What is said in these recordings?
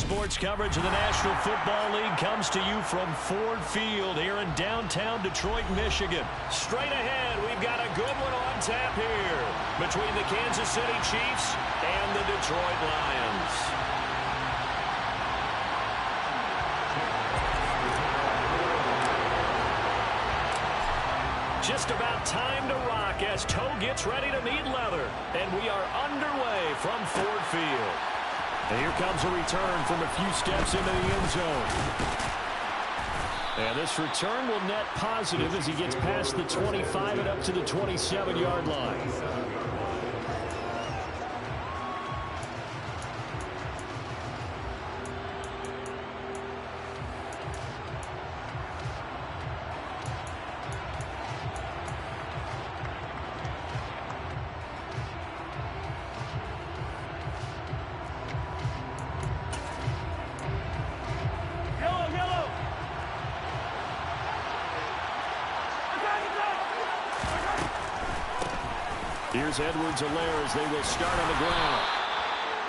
Sports coverage of the National Football League comes to you from Ford Field here in downtown Detroit, Michigan. Straight ahead, we've got a good one on tap here between the Kansas City Chiefs and the Detroit Lions. Just about time to rock as toe gets ready to meet leather. And we are underway from Ford Field. And here comes a return from a few steps into the end zone. And this return will net positive as he gets past the 25 and up to the 27-yard line. Here's Edwards-Helaire as they will start on the ground.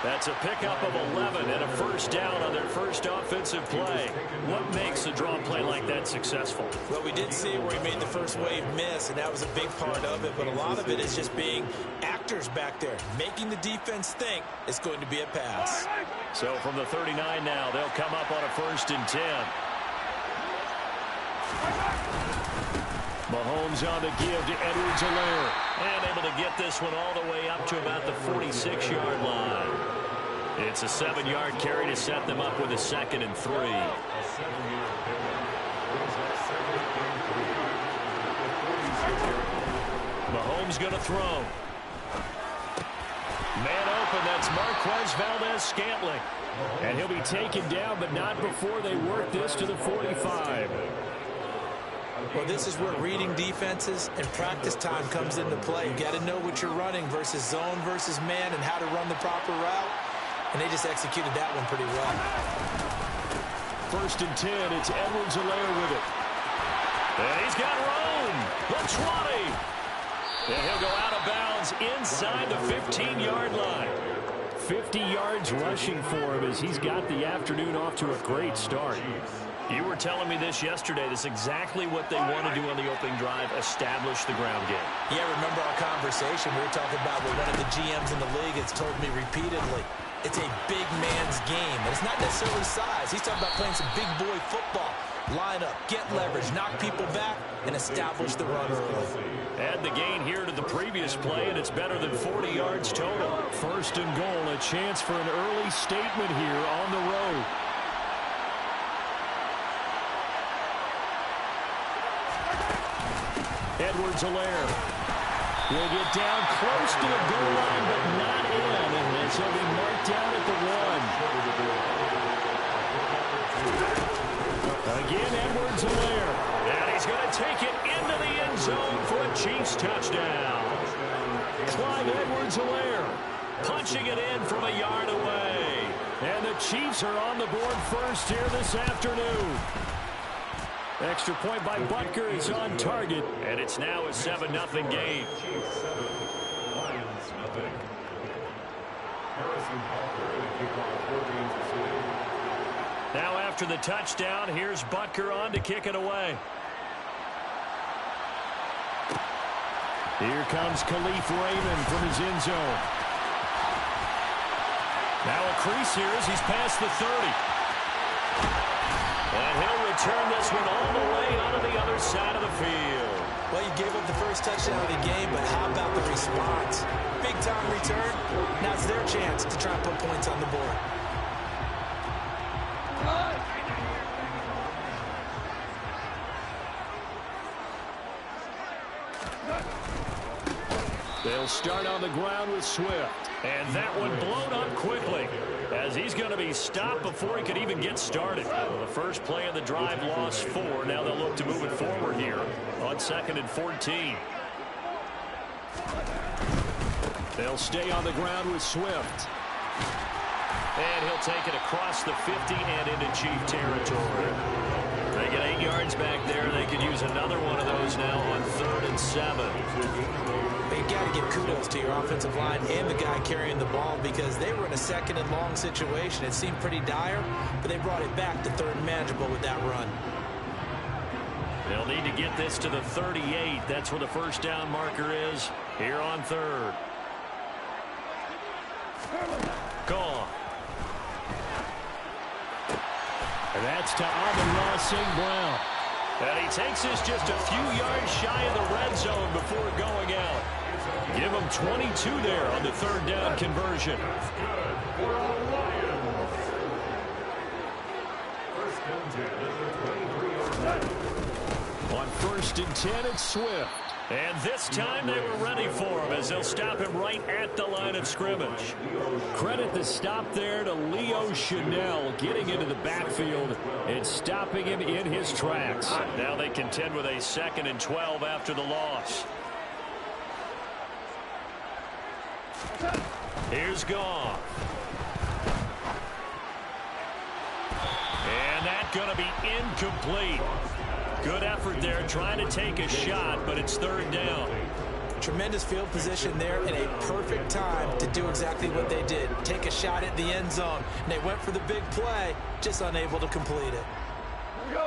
That's a pickup of 11 and a first down on their first offensive play. What makes a draw play like that successful? Well, we did see where he made the first wave miss, and that was a big part of it. But a lot of it is just being actors back there, making the defense think it's going to be a pass. So from the 39 now, they'll come up on a 1st and 10. Mahomes on the give to Edwards-Helaire. And able to get this one all the way up to about the 46-yard line. It's a 7-yard carry to set them up with a 2nd and 3. Mahomes going to throw. Man open, that's Marquez Valdez-Scantling. And he'll be taken down, but not before they work this to the 45. Well, this is where reading defenses and practice time comes into play. You got to know what you're running versus zone versus man and how to run the proper route. And they just executed that one pretty well. 1st and 10, it's Edwards-Helaire with it. And he's got room. The 20. And he'll go out of bounds inside the 15-yard line. 50 yards rushing for him as he's got the afternoon off to a great start. You were telling me this yesterday. This is exactly what they want to do on the opening drive, establish the ground game. Yeah, remember our conversation. We were talking about what one of the GMs in the league has told me repeatedly. It's a big man's game. And it's not necessarily size. He's talking about playing some big boy football. Line up, get leverage, knock people back, and establish the run early. Add the gain here to the previous play, and it's better than 40 yards total. 1st and goal, a chance for an early statement here on the road. Edwards-Helaire will get down close to the goal line, but not in, and he'll be marked down at the 1. Again, Edwards-Helaire, and he's going to take it into the end zone for a Chiefs touchdown. Clyde Edwards-Helaire punching it in from a yard away, and the Chiefs are on the board first here this afternoon. Extra point by Butker is on target, and it's now a 7-0 game. Now after the touchdown, here's Butker on to kick it away. Here comes Khalif Raymond from his end zone. Now a crease here as he's past the 30. And he'll return this one all the way onto the other side of the field. Well, you gave up the first touchdown of the game, but how about the response? Big-time return. Now it's their chance to try and put points on the board. They'll start on the ground with Swift. And that one blown up quickly as he's going to be stopped before he could even get started. Well, the first play of the drive lost 4. Now they'll look to move it forward here on 2nd and 14. They'll stay on the ground with Swift. And he'll take it across the 50 and into Chief territory. They get 8 yards back there. They could use another one of those now on 3rd and 7. You got to give kudos to your offensive line and the guy carrying the ball because they were in a 2nd and long situation. It seemed pretty dire, but they brought it back to 3rd and manageable with that run. They'll need to get this to the 38. That's where the first down marker is here on 3rd. Gone. And that's to Amon-Ra St. Brown. And he takes us just a few yards shy of the red zone before going out. Give him 22 there on the 3rd down conversion. On 1st and 10, it's Swift. And this time they were ready for him as they'll stop him right at the line of scrimmage. Credit the stop there to Leo Chanel getting into the backfield and stopping him in his tracks. Now they contend with a 2nd and 12 after the loss. Here's Goff. And that's going to be incomplete. Good effort there trying to take a shot, but it's 3rd down. Tremendous field position there and a perfect time to do exactly what they did. Take a shot at the end zone. And they went for the big play, just unable to complete it.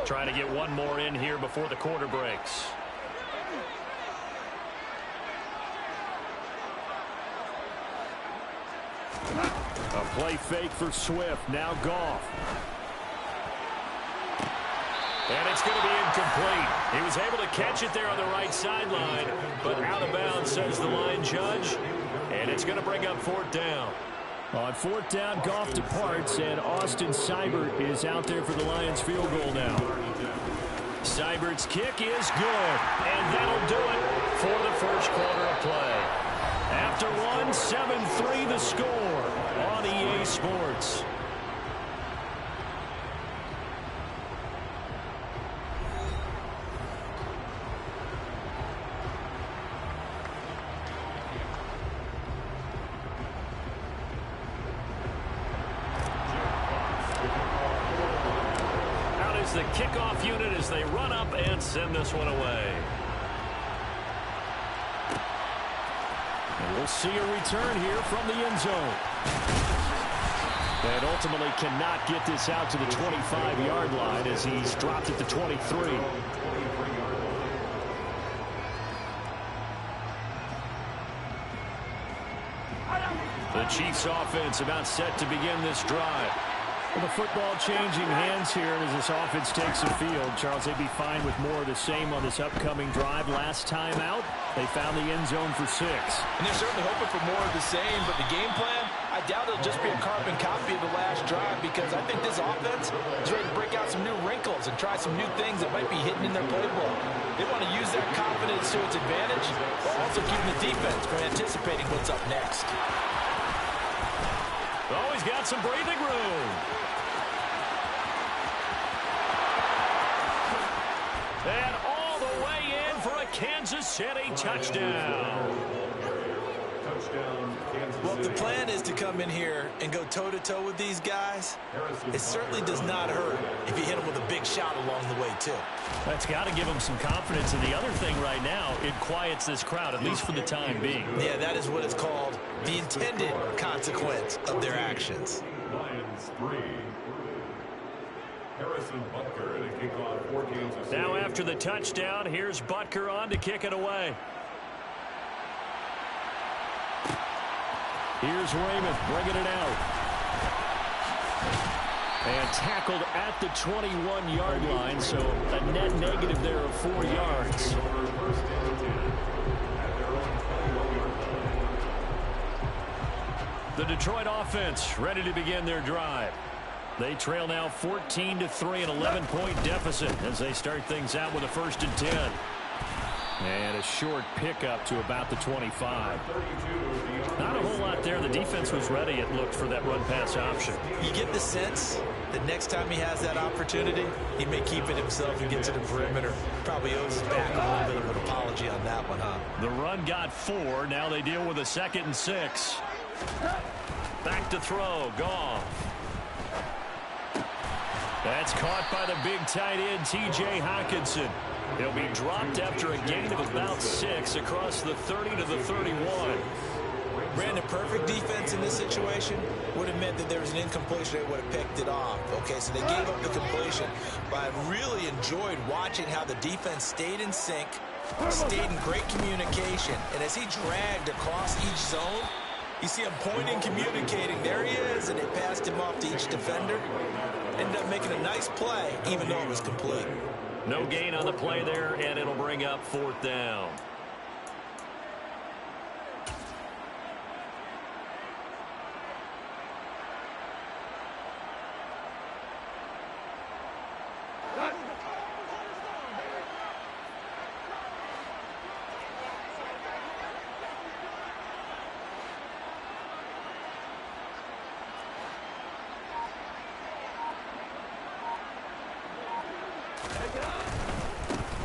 Trying to get one more in here before the quarter breaks. A play fake for Swift. Now Goff. And it's going to be incomplete. He was able to catch it there on the right sideline, but out of bounds, says the line judge. And it's going to bring up 4th down. On 4th down, Goff departs, and Austin Seibert is out there for the Lions field goal now. Seibert's kick is good, and that'll do it for the first quarter of play. After one, 7-3 the score on EA Sports. The kickoff unit as they run up and send this one away. And we'll see a return here from the end zone. And ultimately cannot get this out to the 25-yard line as he's dropped at the 23. The Chiefs offense about set to begin this drive. Well, the football changing hands here as this offense takes the field. Charles, they'd be fine with more of the same on this upcoming drive. Last time out, they found the end zone for 6. And they're certainly hoping for more of the same, but the game plan, I doubt it'll just be a carbon copy of the last drive because I think this offense is ready to break out some new wrinkles and try some new things that might be hidden in their playbook. They want to use that confidence to its advantage while also keeping the defense from anticipating what's up next. Oh, he's got some breathing room. And all the way in for a Kansas City touchdown. Well, if the plan is to come in here and go toe-to-toe with these guys, it certainly does not hurt if you hit them with a big shot along the way, too. That's got to give them some confidence. And the other thing right now, it quiets this crowd, at least for the time being. Yeah, that is what is called the intended consequence of their actions. Lions 3. Harrison Butker and a kickoff for Kansas City. Now after the touchdown, here's Butker on to kick it away. Here's Raymond bringing it out. And tackled at the 21-yard line, so a net negative there of 4 yards. The Detroit offense ready to begin their drive. They trail now 14-3, an 11-point deficit as they start things out with a 1st and 10. And a short pickup to about the 25. Not a whole lot there. The defense was ready, it looked, for that run-pass option. You get the sense that next time he has that opportunity, he may keep it himself and get to the perimeter. Probably owes his back a little bit of an apology on that one, huh? The run got 4. Now they deal with a 2nd and 6. Back to throw. Goff. That's caught by the big tight end, T.J. Hockenson. He'll be dropped after a gain of about 6 across the 30 to the 31. Brandon, perfect defense in this situation would have meant that there was an incompletion. They would have picked it off. Okay, so they gave up the completion. But I really enjoyed watching how the defense stayed in sync, stayed in great communication. And as he dragged across each zone, you see him pointing, communicating. There he is, and they passed him off to each defender. Ended up making a nice play, even though it was complete. No gain on the play there, and it'll bring up 4th down.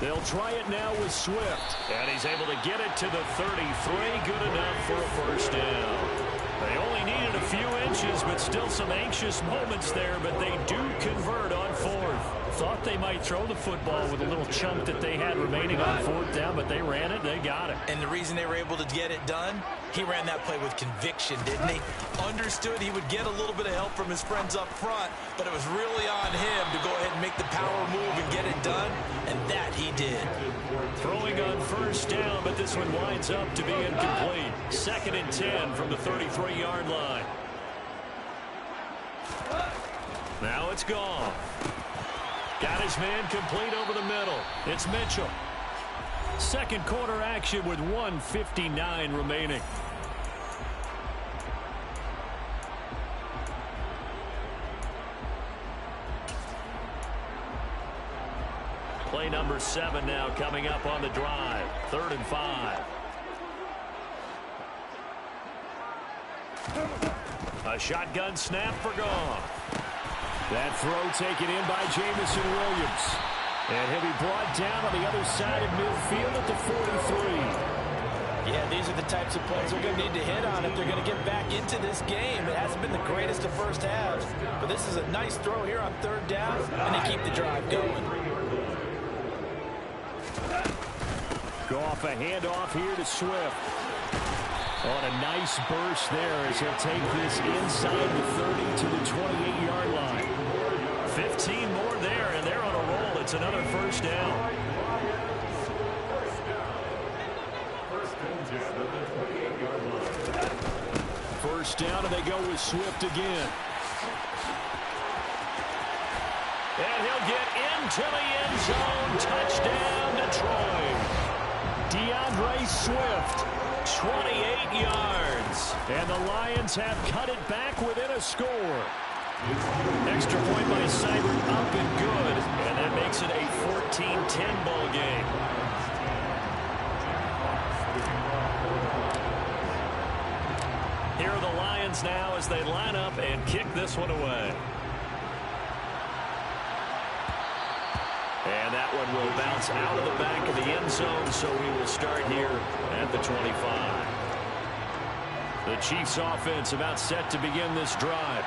They'll try it now with Swift. And he's able to get it to the 33. Good enough for a first down. They only needed a few inches, but still some anxious moments there. But they do convert on 4th. Thought they might throw the football with a little chunk that they had remaining on 4th down, but they ran it. They got it. And the reason they were able to get it done, he ran that play with conviction, didn't he? Understood he would get a little bit of help from his friends up front, but it was really on him to go ahead and make the power move and get it done, and that he did. Throwing on first down, but this one winds up to be incomplete. 2nd and 10 from the 33-yard line. Now it's gone. Got his man complete over the middle. It's Mitchell. Second quarter action with 1:59 remaining. Play number 7 now coming up on the drive. 3rd and 5. A shotgun snap for Goff. That throw taken in by Jamison Williams. And he'll be brought down on the other side of midfield at the 43. Yeah, these are the types of plays they're going to need to hit on if they're going to get back into this game. It hasn't been the greatest of first halves, but this is a nice throw here on 3rd down, and they keep the drive going. Goff a handoff here to Swift. On a nice burst there as he'll take this inside the 30 to the 28-yard line. 15 more there, and they're on a roll. It's another first down. First down, and they go with Swift again. And he'll get into the end zone. Touchdown, Detroit. DeAndre Swift, 28 yards. And the Lions have cut it back within a score. Extra point by Seibert, up and good. And that makes it a 14-10 ball game. Here are the Lions now as they line up and kick this one away. And that one will bounce out of the back of the end zone, so we will start here at the 25. The Chiefs offense about set to begin this drive.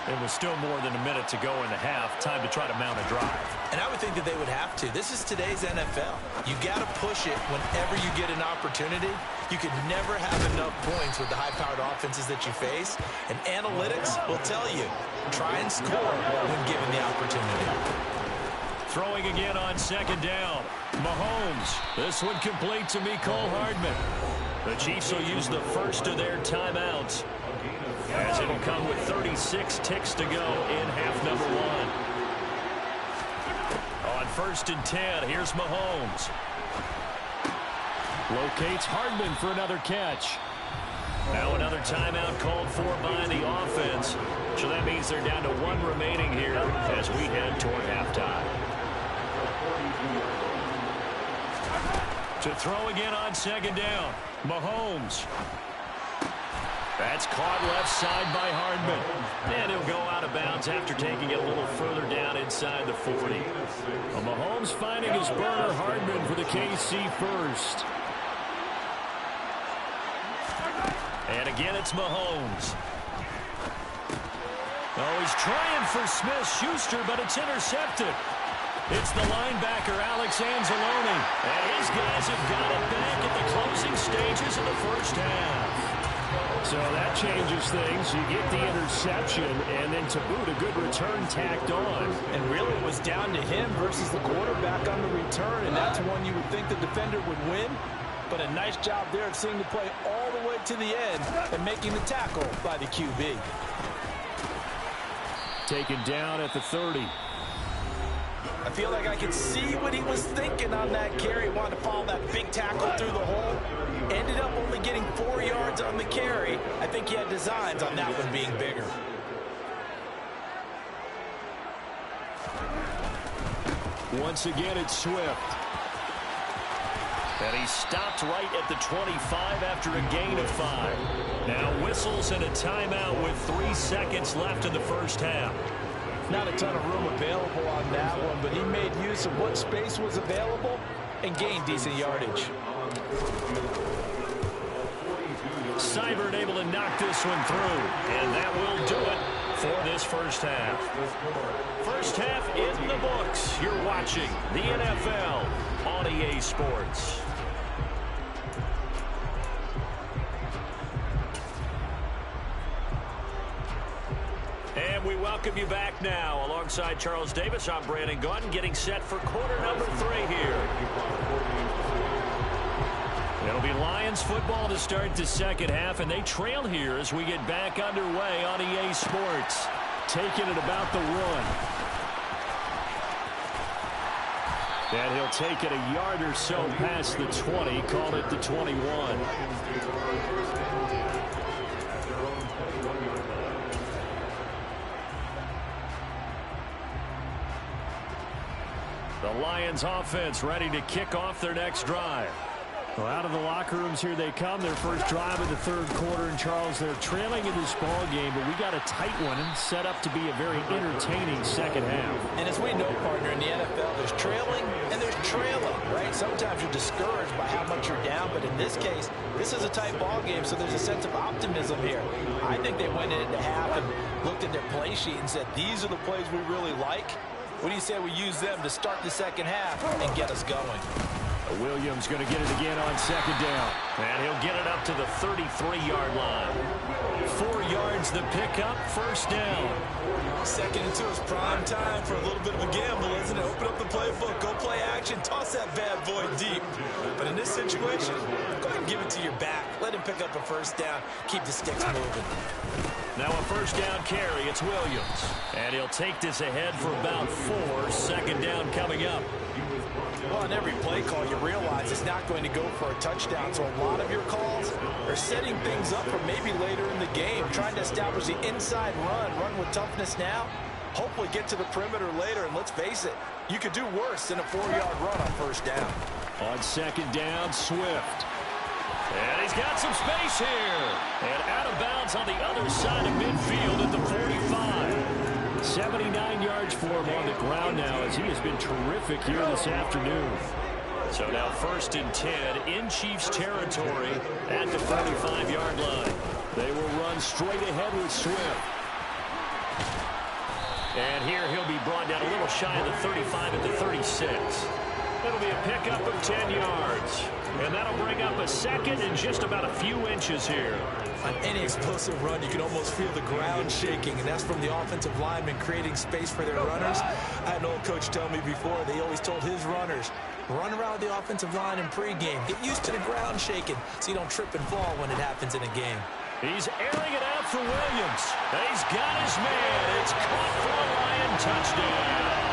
It was still more than a minute to go in the half. Time to try to mount a drive. And I would think that they would have to. This is today's NFL. You got to push it whenever you get an opportunity. You could never have enough points with the high-powered offenses that you face. And analytics will tell you, try and score when given the opportunity. Throwing again on second down. Mahomes. This one complete to Mecole Hardman. The Chiefs will use the first of their timeouts, as it'll come with 36 ticks to go in half number 1. On 1st and 10, here's Mahomes. Locates Hardman for another catch. Now another timeout called for by the offense. So that means they're down to 1 remaining here as we head toward halftime. To throw again on second down. Mahomes. That's caught left side by Hardman. And he'll go out of bounds after taking it a little further down inside the 40. Well, Mahomes finding his burner. Hardman for the KC first. And again, it's Mahomes. Oh, he's trying for Smith-Schuster, but it's intercepted. It's the linebacker, Alex Anzalone. And his guys have got it back at the closing stages of the first half. So that changes things. You get the interception, and then to boot, a good return tacked on. And really it was down to him versus the quarterback on the return, and that's one you would think the defender would win. But a nice job there of seeing the play all the way to the end and making the tackle by the QB. Taken down at the 30. I feel like I could see what he was thinking on that carry. Wanted to follow that big tackle through the hole. Ended up only getting 4 yards on the carry. I think he had designs on that one being bigger. Once again, it's Swift. And he stopped right at the 25 after a gain of 5. Now whistles and a timeout with 3 seconds left in the first half. Not a ton of room available on that one, but he made use of what space was available and gained decent yardage. Seibert able to knock this one through, and that will do it for this first half. First half in the books. You're watching the NFL on EA Sports. And we welcome you back now. Alongside Charles Davis, I'm Brandon Gaudin, getting set for quarter number 3 here. It'll be Lions football to start the second half, and they trail here as we get back underway on EA Sports. Taking it about the 1. And he'll take it a yard or so past the 20, call it the 21. The Lions offense ready to kick off their next drive. Well, out of the locker rooms here they come. Their first drive of the third quarter. And Charles, they're trailing in this ball game, but we got a tight one and set up to be a very entertaining second half. And as we know, partner, in the NFL, there's trailing and there's trailing, right? Sometimes you're discouraged by how much you're down, but in this case, this is a tight ball game, so there's a sense of optimism here. I think they went into half and looked at their play sheet and said, these are the plays we really like. What do you say we use them to start the second half and get us going? Williams going to get it again on second down. And he'll get it up to the 33-yard line. 4 yards the pickup, first down. Second and 2 is prime time for a little bit of a gamble, isn't it? Open up the playbook, go play action, toss that bad boy deep. But in this situation, go ahead and give it to your back. Let him pick up a first down. Keep the sticks moving. Now a first down carry. It's Williams. And he'll take this ahead for about 4. Second down coming up. Well, on every play call, you realize it's not going to go for a touchdown. So a lot of your calls are setting things up for maybe later in the game, trying to establish the inside run with toughness now, hopefully get to the perimeter later. And let's face it, you could do worse than a 4-yard run on first down. On second down, Swift. And he's got some space here. And out of bounds on the other side of midfield at the 45. 79 yards for him on the ground now as he has been terrific here this afternoon. So now first and 10 in Chiefs territory at the 45-yard line. They will run straight ahead with Swift. And here he'll be brought down a little shy of the 35 at the 36. It'll be a pickup of 10 yards. And that'll bring up a second and just about a few inches here. On any explosive run, you can almost feel the ground shaking, and that's from the offensive linemen creating space for their runners. I had an old coach tell me before, they always told his runners, run around the offensive line in pregame. Get used to the ground shaking so you don't trip and fall when it happens in a game. He's airing it out for Williams. He's got his man. It's caught for a Lion touchdown.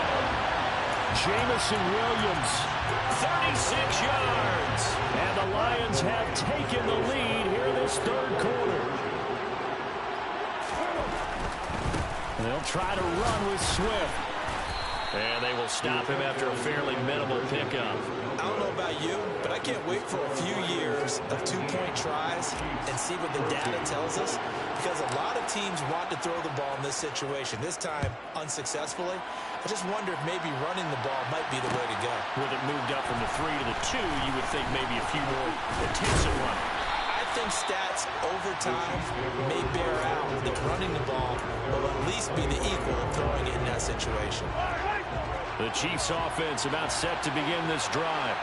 Jamison Williams, 36 yards. And the Lions have taken the lead here in this third quarter. They'll try to run with Swift. And they will stop him after a fairly minimal pickup. I don't know about you, but I can't wait for a few years of two-point tries and see what the data tells us, because a lot of teams want to throw the ball in this situation. This time, unsuccessfully. I just wonder if maybe running the ball might be the way to go. With it moved up from the 3 to the 2, you would think maybe a few more attempts at running. I think stats over time may bear out that running the ball will at least be the equal of throwing it in that situation. The Chiefs offense about set to begin this drive.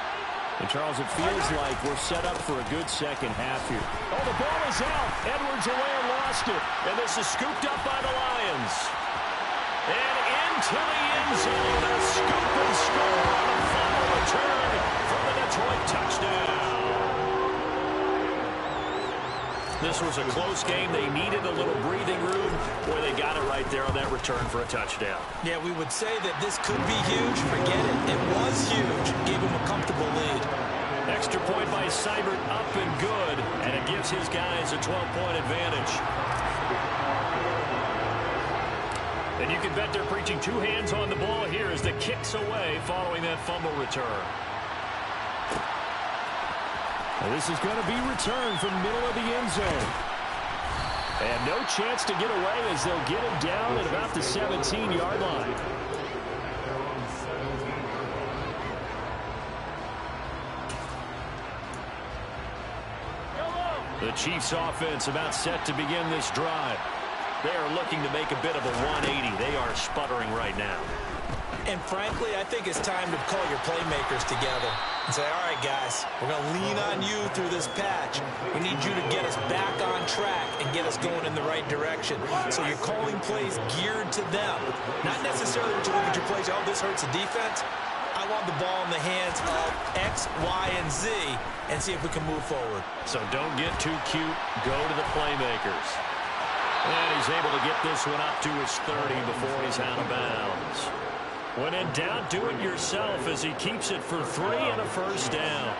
And, Charles, it feels like we're set up for a good second half here. Oh, the ball is out. Edwards-Helaire lost it. And this is scooped up by the Lions. And into the end zone. A scoop and score on a final return for the Detroit touchdown. This was a close game. They needed a little breathing room. Boy, they got it right there on that return for a touchdown. Yeah, we would say that this could be huge. Forget it. It was huge. Gave him a comfortable lead. Extra point by Seibert, up and good. And it gives his guys a 12-point advantage. And you can bet they're preaching two hands on the ball here as the kick's away following that fumble return. And this is going to be returned from the middle of the end zone. And no chance to get away as they'll get him down at about the 17-yard line. The Chiefs offense about set to begin this drive. They are looking to make a bit of a 180. They are sputtering right now. And frankly, I think it's time to call your playmakers together and say, all right, guys, we're going to lean on you through this patch. We need you to get us back on track and get us going in the right direction. So you're calling plays geared to them. Not necessarily that you look at your plays, oh, this hurts the defense. I want the ball in the hands of X, Y, and Z and see if we can move forward. So don't get too cute. Go to the playmakers. And he's able to get this one up to his 30 before he's out of bounds. When in doubt, do it yourself as he keeps it for 3 and a first down.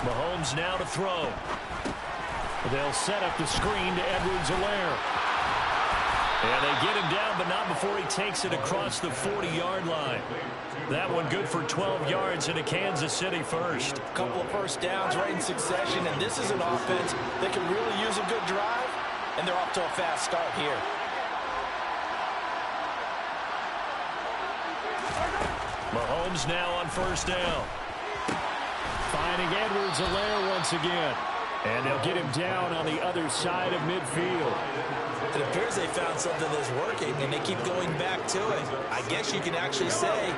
Mahomes now to throw. They'll set up the screen to Edwards-Helaire. And they get him down, but not before he takes it across the 40-yard line. That one good for 12 yards into Kansas City first. A couple of first downs right in succession, and this is an offense that can really use a good drive, and they're off to a fast start here. Mahomes now on first down. Finding Edwards-Helaire once again. And they'll get him down on the other side of midfield. It appears they found something that's working, and they keep going back to it. I guess you can actually say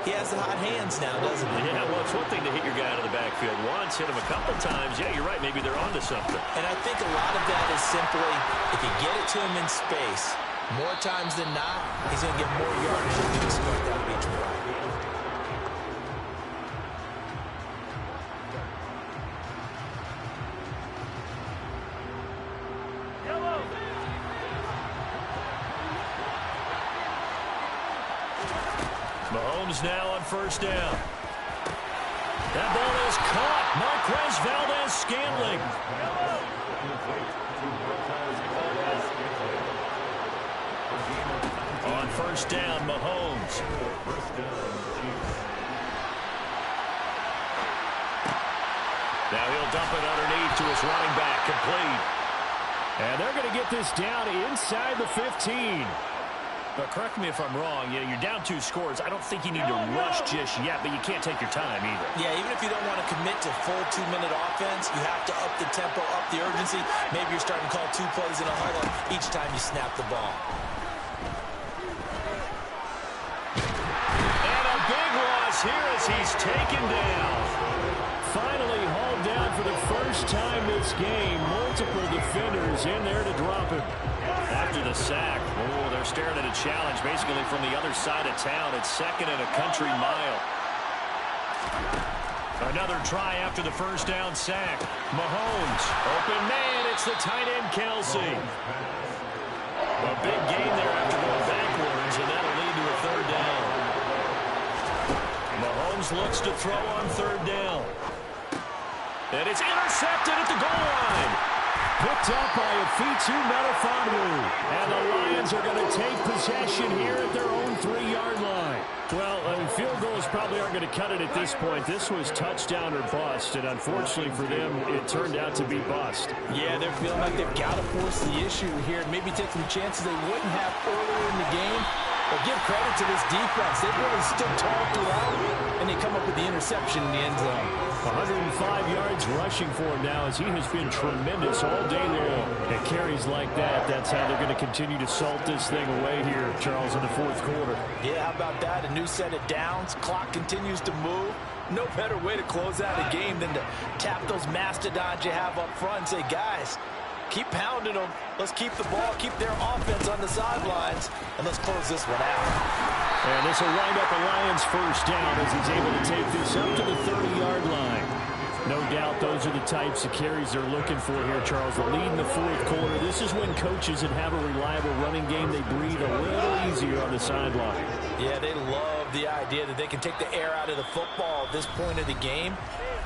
he has the hot hands now, doesn't he? Yeah, well, it's one thing to hit your guy out of the backfield once, hit him a couple times. Yeah, you're right. Maybe they're onto something. And I think a lot of that is simply if you get it to him in space, more times than not, he's going to get more yardage than you expect out of each play. Mahomes now on first down. That ball is caught. Marquez Valdez-Scantling. On first down, Mahomes. Now he'll dump it underneath to his running back, complete. And they're going to get this down inside the 15. But correct me if I'm wrong, you're down 2 scores. I don't think you need to rush just yet, but you can't take your time either. Yeah, even if you don't want to commit to full 2-minute offense, you have to up the tempo, up the urgency. Maybe you're starting to call 2 plays in a huddle each time you snap the ball. And a big loss here as he's taken down. Finally hauled down for the first time this game. Multiple defenders in there to drop him. After the sack, oh, they're staring at a challenge basically from the other side of town. It's 2nd and a country mile. Another try after the first down sack. Mahomes, open man, it's the tight end Kelsey. A big gain there after going backwards, and that'll lead to a 3rd down. Mahomes looks to throw on 3rd down. And it's intercepted at the goal line. Picked up by Afitu Melifonwu. And the Lions are going to take possession here at their own 3-yard line. Well, field goals probably aren't going to cut it at this point. This was touchdown or bust, and unfortunately for them, it turned out to be bust. Yeah, they're feeling like they've got to force the issue here and maybe take some chances they wouldn't have earlier in the game. But give credit to this defense. They've really stood tall throughout, and they come up with the interception in the end zone. 105 yards rushing for him now as he has been tremendous all day long. At carries like that, that's how they're going to continue to salt this thing away here, Charles, in the fourth quarter. Yeah, how about that? A new set of downs. Clock continues to move. No better way to close out a game than to tap those mastodons you have up front and say, guys, keep pounding them. Let's keep the ball, keep their offense on the sidelines, and let's close this one out. And this will wind up a Lions first down as he's able to take this up to the 30-yard line. No doubt those are the types of carries they're looking for here, Charles. The lead in the fourth quarter. This is when coaches that have a reliable running game, they breathe a little easier on the sideline. Yeah, they love the idea that they can take the air out of the football at this point of the game.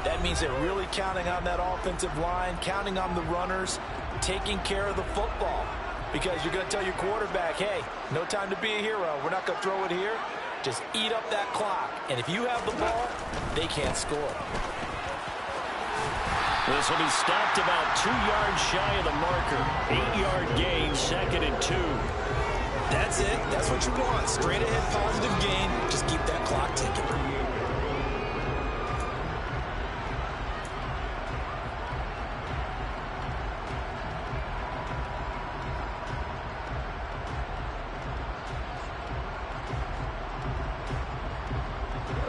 That means they're really counting on that offensive line, counting on the runners, taking care of the football. Because you're going to tell your quarterback, hey, no time to be a hero. We're not going to throw it here. Just eat up that clock. And if you have the ball, they can't score. This will be stopped about 2 yards shy of the marker. 8-yard gain, 2nd and 2. That's it. That's what you want. Straight ahead positive gain. Just keep that clock ticking.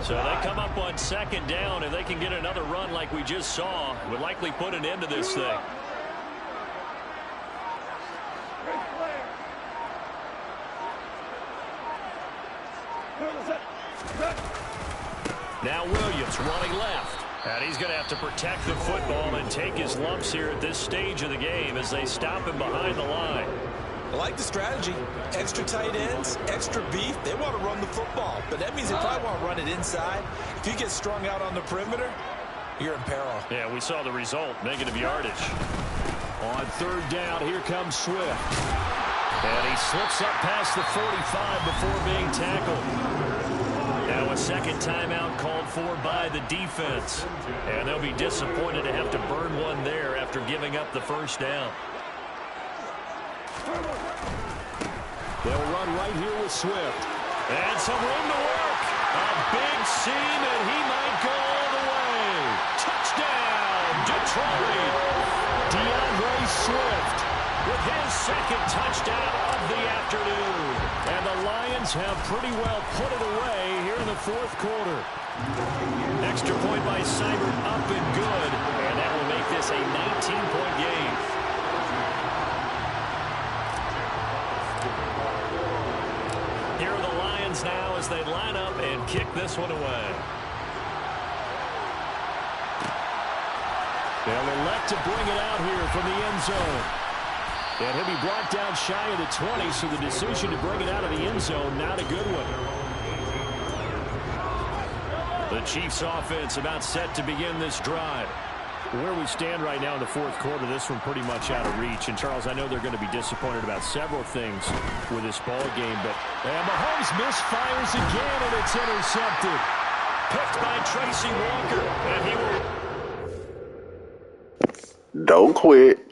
So they come up on 2nd down. If they can get another run like we just saw, would likely put an end to this thing. Now Williams running left. And he's going to have to protect the football and take his lumps here at this stage of the game as they stop him behind the line. I like the strategy. Extra tight ends, extra beef. They want to run the football, but that means they probably want to run it inside. If you get strung out on the perimeter, you're in peril. Yeah, we saw the result, negative yardage. On 3rd down, here comes Swift. And he slips up past the 45 before being tackled. Now a 2nd timeout called for by the defense. And they'll be disappointed to have to burn one there after giving up the 1st down. They'll run right here with Swift. And some room to work. A big seam, and he might go all the way. Touchdown, Detroit. DeAndre Swift with his 2nd touchdown of the afternoon. And the Lions have pretty well put it away here in the 4th quarter. Extra point by Seibert up and good. And that will make this a 19-point game. Here are the Lions now as they line up and kick this one away. They'll elect to bring it out here from the end zone. And he'll be brought down shy of the 20, so the decision to bring it out of the end zone, not a good one. The Chiefs offense about set to begin this drive. Where we stand right now in the 4th quarter, this one pretty much out of reach. And, Charles, I know they're going to be disappointed about several things with this ball game, but Mahomes misfires again, and it's intercepted. Picked by Tracy Walker, and he will... Don't quit.